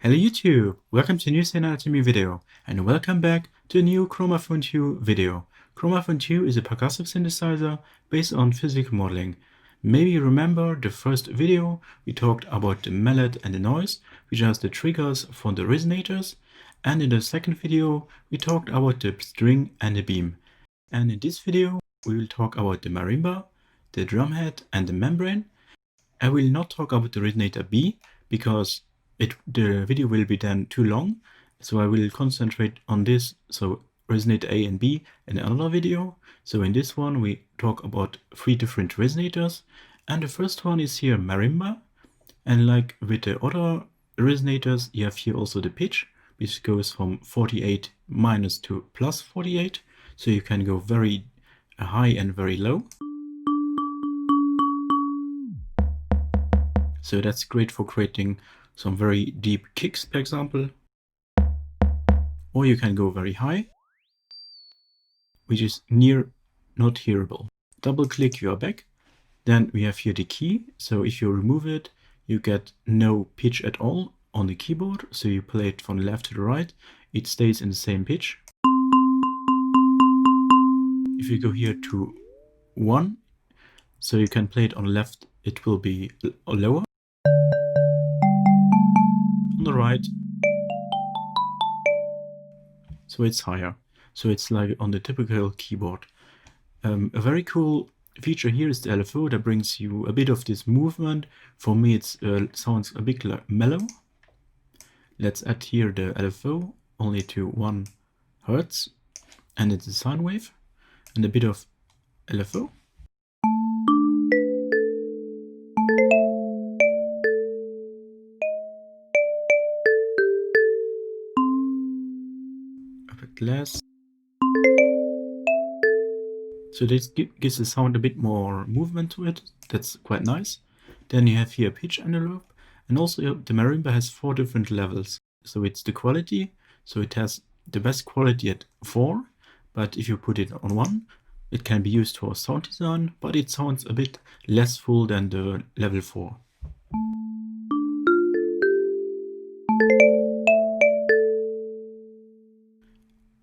Hello YouTube! Welcome to a new Anatomy video, and welcome back to a new Chromaphone 2 video. Chromaphone 2 is a percussive synthesizer based on physical modeling. Maybe you remember the first video we talked about the mallet and the noise, which are the triggers for the resonators, and in the second video we talked about the string and the beam. And in this video we will talk about the marimba, the drumhead and the membrane. I will not talk about the resonator B because the video will be then too long, so I will concentrate on this, so resonator A and B, in another video. So in this one we talk about 3 different resonators, and the first one is here marimba, and like with the other resonators you have here also the pitch, which goes from 48 minus to plus 48, so you can go very high and very low. So that's great for creating some very deep kicks, for example. Or you can go very high, which is near not hearable. Double click, you are back. Then we have here the key. So if you remove it, you get no pitch at all on the keyboard. So you play it from the left to the right, it stays in the same pitch. If you go here to 1, so you can play it on the left, it will be lower. On the right, so it's higher. So it's like on the typical keyboard. A very cool feature here is the LFO that brings you a bit of this movement. For me it sounds a bit mellow. Let's add here the LFO only to 1 Hertz, and it's a sine wave, and a bit of LFO. A bit less. So this gives the sound a bit more movement to it. That's quite nice. Then you have here a pitch envelope, and also the marimba has 4 different levels. So it's the quality, so it has the best quality at 4, but if you put it on 1, it can be used for sound design, but it sounds a bit less full than the level 4.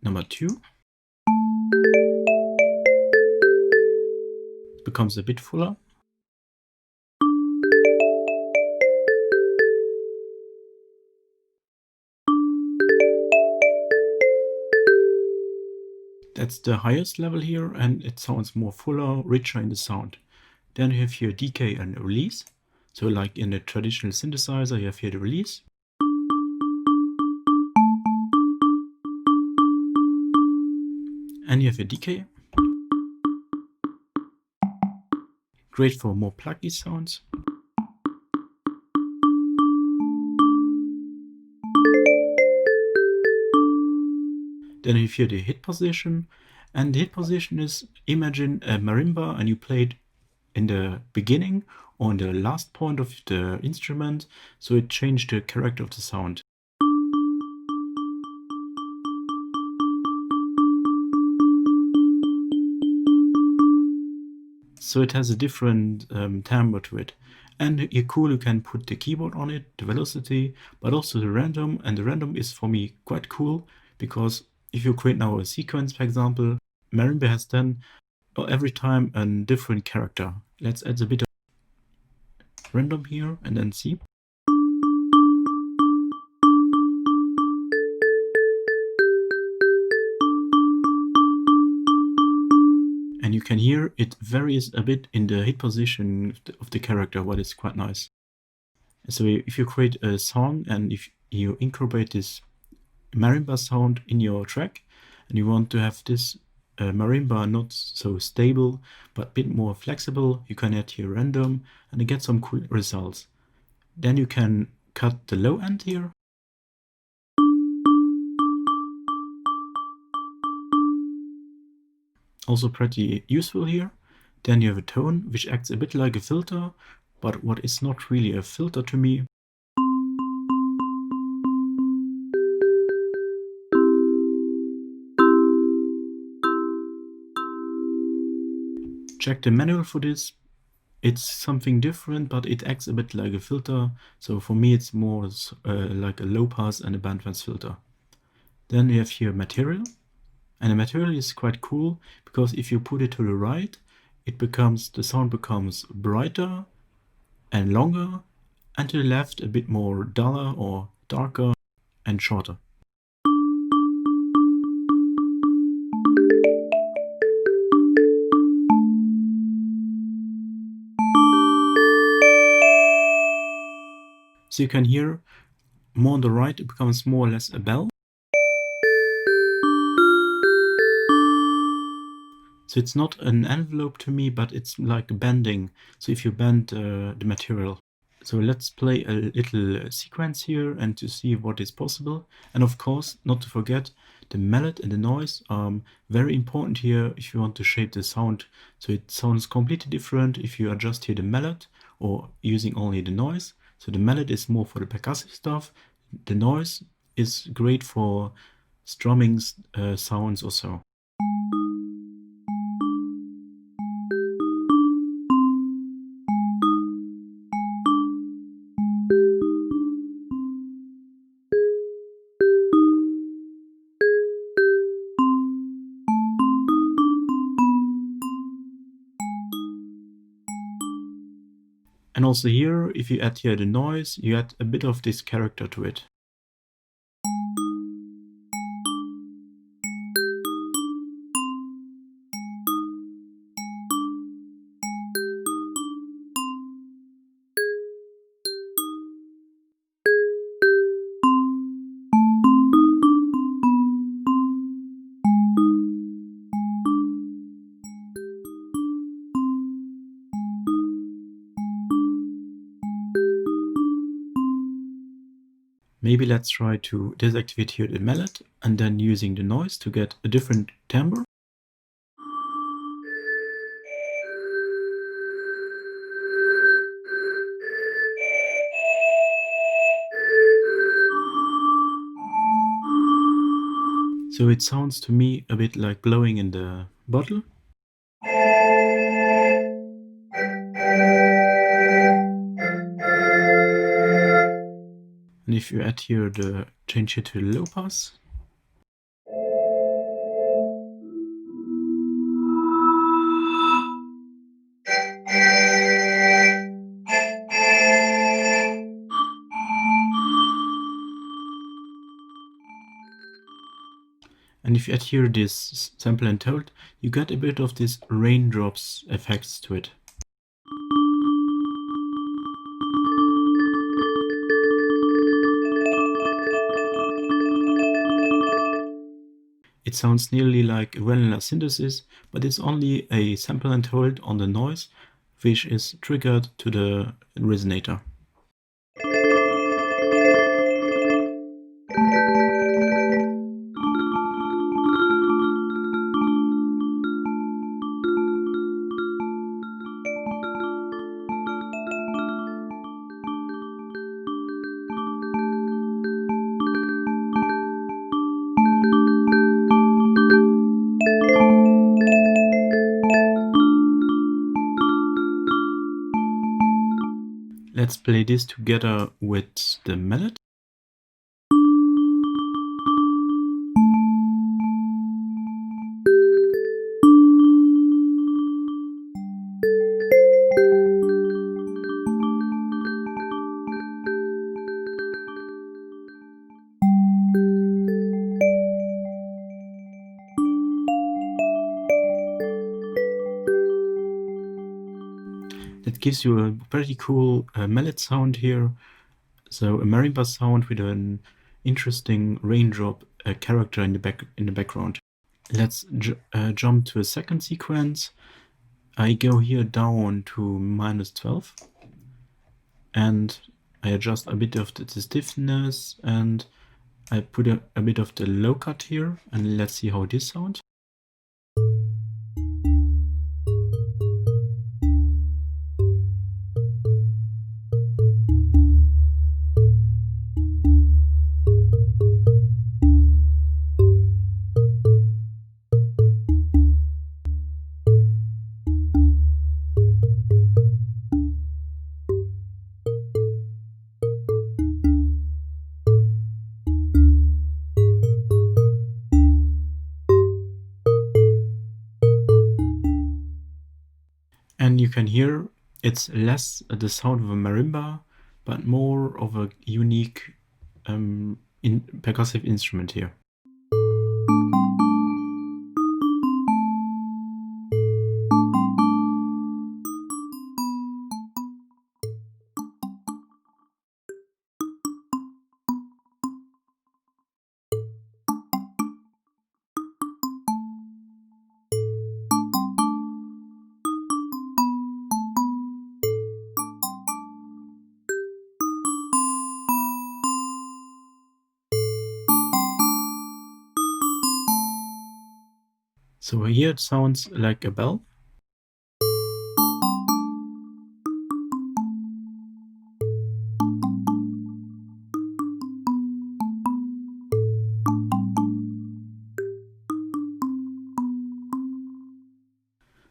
Number 2. Becomes a bit fuller. That's the highest level here, and it sounds more fuller, richer in the sound. Then you have here decay and release. So like in a traditional synthesizer, you have here the release. And you have a decay. Great for more plucky sounds. Then you have here the hit position, and the hit position is, imagine a marimba and you play it in the beginning or in the last point of the instrument, so it changed the character of the sound. So it has a different timbre to it. And you're cool, you can put the keyboard on it, the velocity, but also the random, and the random is for me quite cool, because if you create now a sequence, for example, marimba has then every time a different character. Let's add a bit of random here and then see. And you can hear it varies a bit in the hit position of the character, what is quite nice. So if you create a song and if you incorporate this marimba sound in your track, and you want to have this marimba not so stable but a bit more flexible, you can add here random and you get some cool results. Then you can cut the low end here. Also pretty useful here. Then you have a tone which acts a bit like a filter, but what is not really a filter to me. Check the manual for this. It's something different, but it acts a bit like a filter. So for me, it's more like a low pass and a bandpass filter. Then we have here material. And the material is quite cool because if you put it to the right, the sound becomes brighter and longer, and to the left a bit more duller or darker and shorter. So you can hear more on the right, it becomes more or less a bell. So it's not an envelope to me, but it's like bending. So if you bend the material. So let's play a little sequence here and to see what is possible. And of course, not to forget, the mallet and the noise are very important here if you want to shape the sound. So it sounds completely different if you adjust here the mallet or using only the noise. So the mallet is more for the percussive stuff. The noise is great for strumming sounds or so. And also here, if you add here the noise, you add a bit of this character to it. Maybe let's try to deactivate here the mallet and then using the noise to get a different timbre. So it sounds to me a bit like blowing in the bottle. And if you add here change it to the low pass. And if you add here this sample and hold, you get a bit of this raindrops effects to it. It sounds nearly like a vanilla synthesis, but it's only a sample and hold on the noise, which is triggered to the resonator. Let's play this together with the mallet. That gives you a pretty cool mallet sound here. So a marimba sound with an interesting raindrop character in the background. Let's jump to a second sequence. I go here down to -12 and I adjust a bit of the stiffness and I put a bit of the low cut here and let's see how this sounds. And you can hear it's less the sound of a marimba, but more of a unique percussive instrument here. So here it sounds like a bell.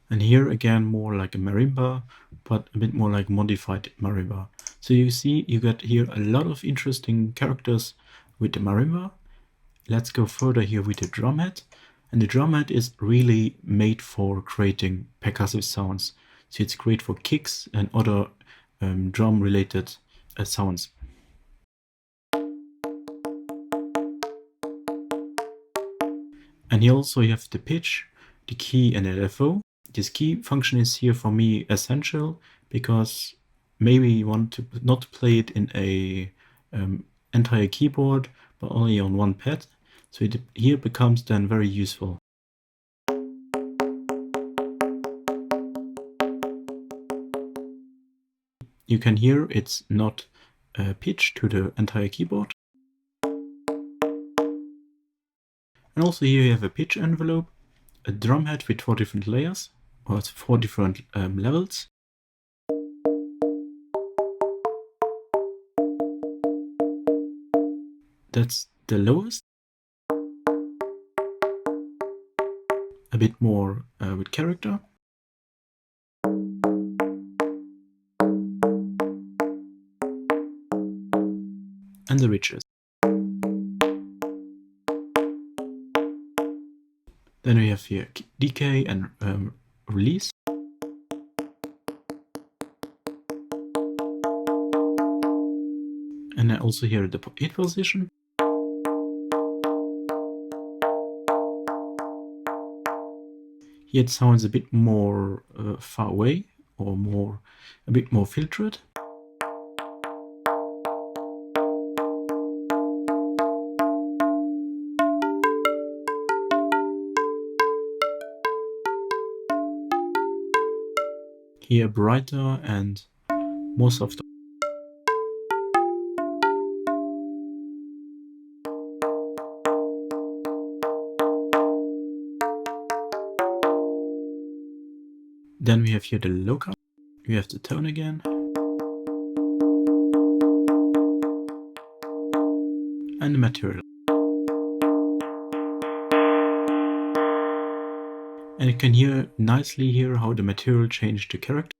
And here again more like a marimba, but a bit more like modified marimba. So you see you got here a lot of interesting characters with the marimba. Let's go further here with the drumhead. And the drumhead is really made for creating percussive sounds. So it's great for kicks and other drum related sounds. And here also you have the pitch, the key and Lfo. This key function is here for me essential because maybe you want to not play it in a entire keyboard, but only on one pad. So it here becomes then very useful. You can hear it's not pitched to the entire keyboard. And also here you have a pitch envelope, a drum head with 4 different layers, or 4 different levels. That's the lowest. A bit more with character. And the richest. Then we have here Decay and Release. And then also here the hit position. Here it sounds a bit more far away, or a bit more filtered. Here brighter and more softer. Then we have here the low cut. We have the tone again. And the material. And you can hear nicely here how the material changed the character.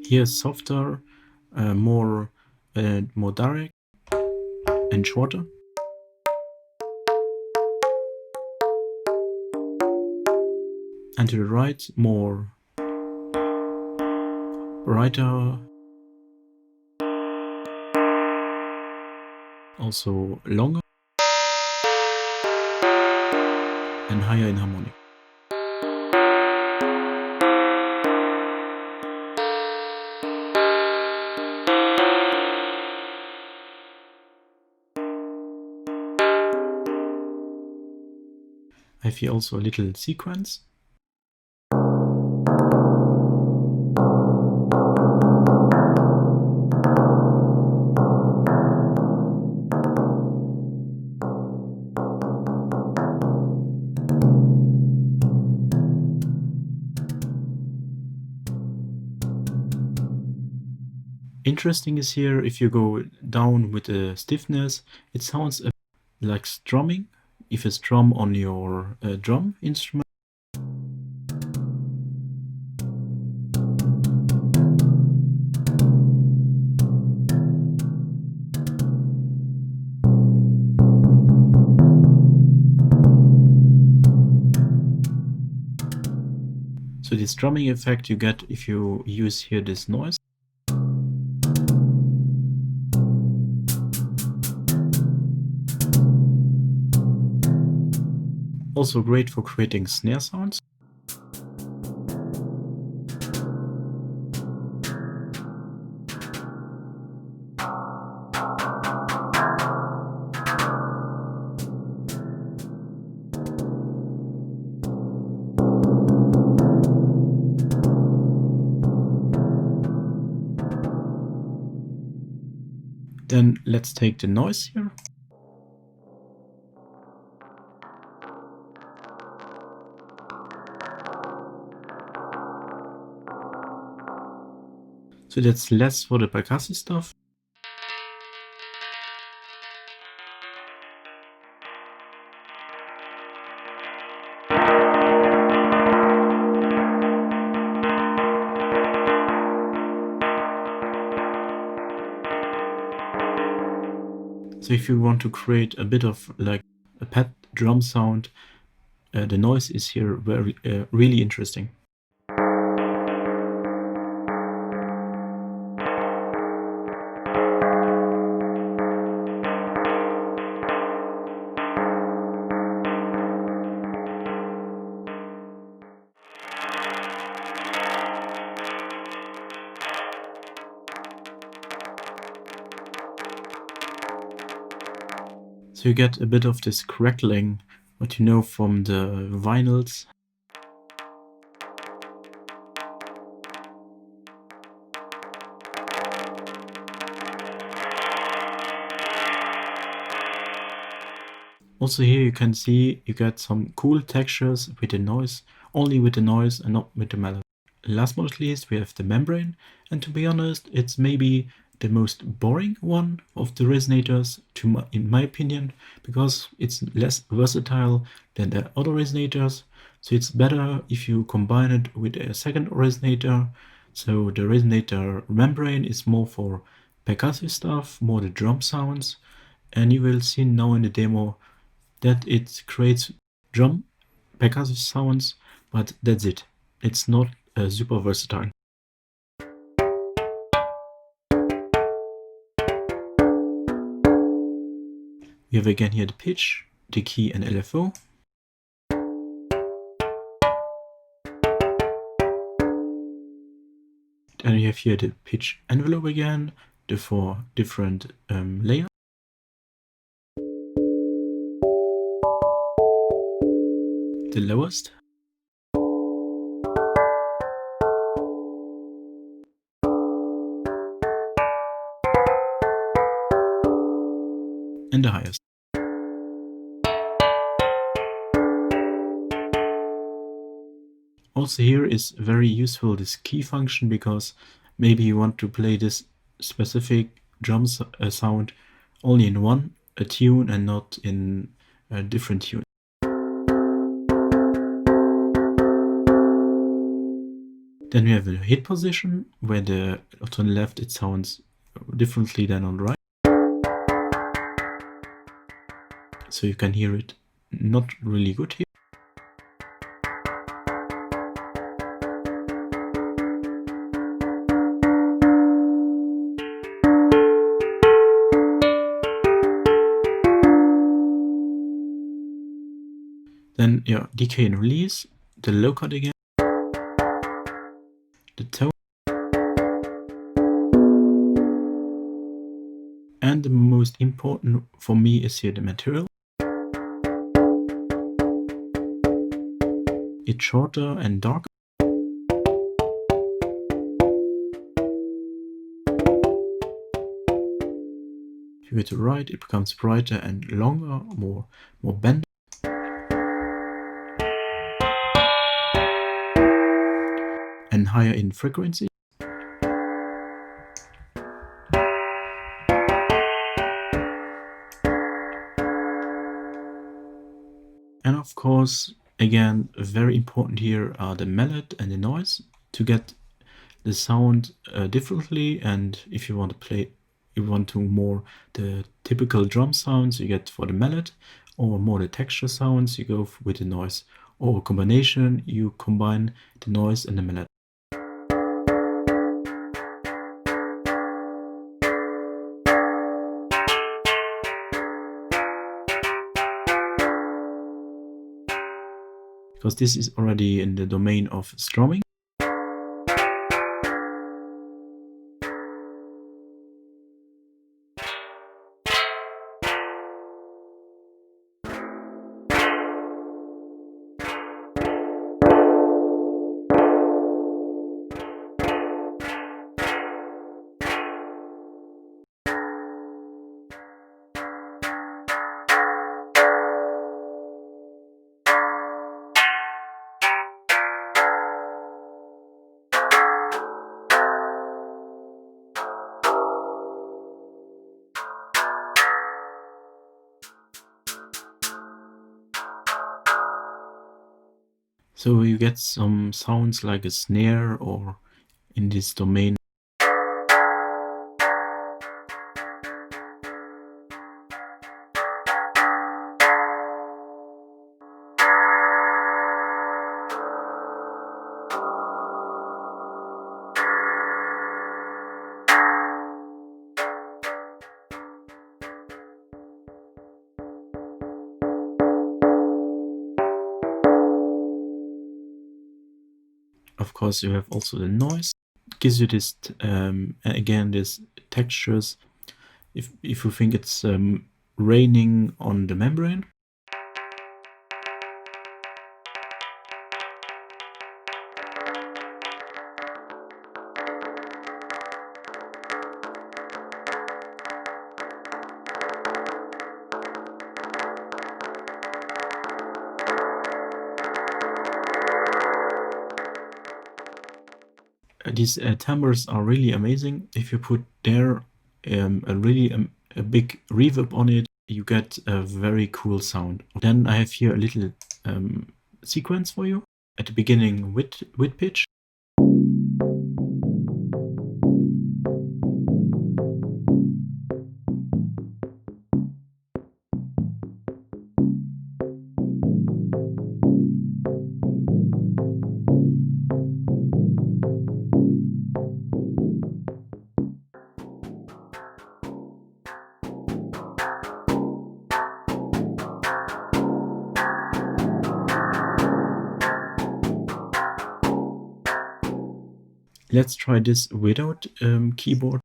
Here softer, more direct and shorter. And to the right, more brighter, also longer and higher in harmonic. I have here also a little sequence. Interesting is here, if you go down with the stiffness, it sounds a bit like strumming, if you strum on your drum instrument. So this drumming effect you get if you use here this noise. Also great for creating snare sounds. Then let's take the noise here. So that's less for the percussive stuff. So if you want to create a bit of like a pet drum sound, the noise is here very really interesting. So you get a bit of this crackling, what you know from the vinyls. Also here you can see you get some cool textures with the noise, only with the noise and not with the mallet. Last but not least we have the membrane, and to be honest it's maybe the most boring one of the resonators in my opinion, because it's less versatile than the other resonators. So it's better if you combine it with a second resonator. So the Resonator Membrane is more for percussive stuff, more the drum sounds, and you will see now in the demo that it creates drum percussive sounds, but that's it. It's not super versatile. We have again here the pitch, the Key and Lfo. And we have here the pitch envelope again, the 4 different layers. The lowest. And the highest. Also here is very useful this key function, because maybe you want to play this specific drum sound only in one tune and not in a different tune. Then we have a hit position where on the left it sounds differently than on the right. So you can hear it not really good here. Then yeah, decay and release, the low cut again, the tone, and the most important for me is here the material. It's shorter and darker. If you go to the right, it becomes brighter and longer, more bent. And higher in frequency. And of course, again, very important here are the mallet and the noise to get the sound differently. And if you want to play, you want to more the typical drum sounds you get for the mallet, or more the texture sounds you go with the noise or a combination, you combine the noise and the mallet. Because this is already in the domain of strumming. So you get some sounds like a snare or in this domain. Of course, you have also the noise. It gives you this, again, this textures. If you think it's raining on the membrane. These timbres are really amazing. If you put there a big reverb on it, you get a very cool sound. Then I have here a little sequence for you. At the beginning with pitch. Let's try this without keyboard.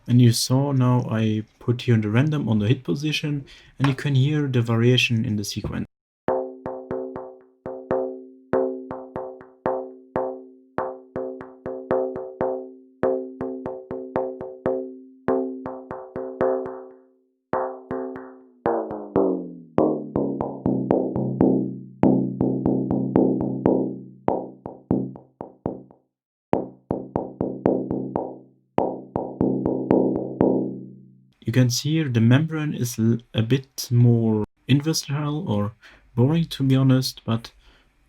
And you saw now I put here the random on the hit position, and you can hear the variation in the sequence. You can see here the membrane is a bit more inversatile or boring, to be honest, but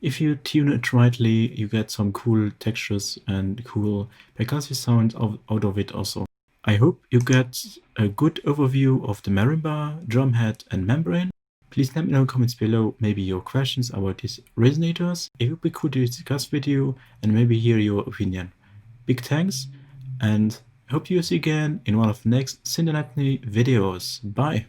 if you tune it rightly, you get some cool textures and cool percussive sounds out of it also. I hope you get a good overview of the Marimba, Drumhead and Membrane. Please let me know in the comments below maybe your questions about these resonators. It would be cool to discuss with you and maybe hear your opinion. Big thanks, and hope you see you again in one of the next SYNTH videos. Bye!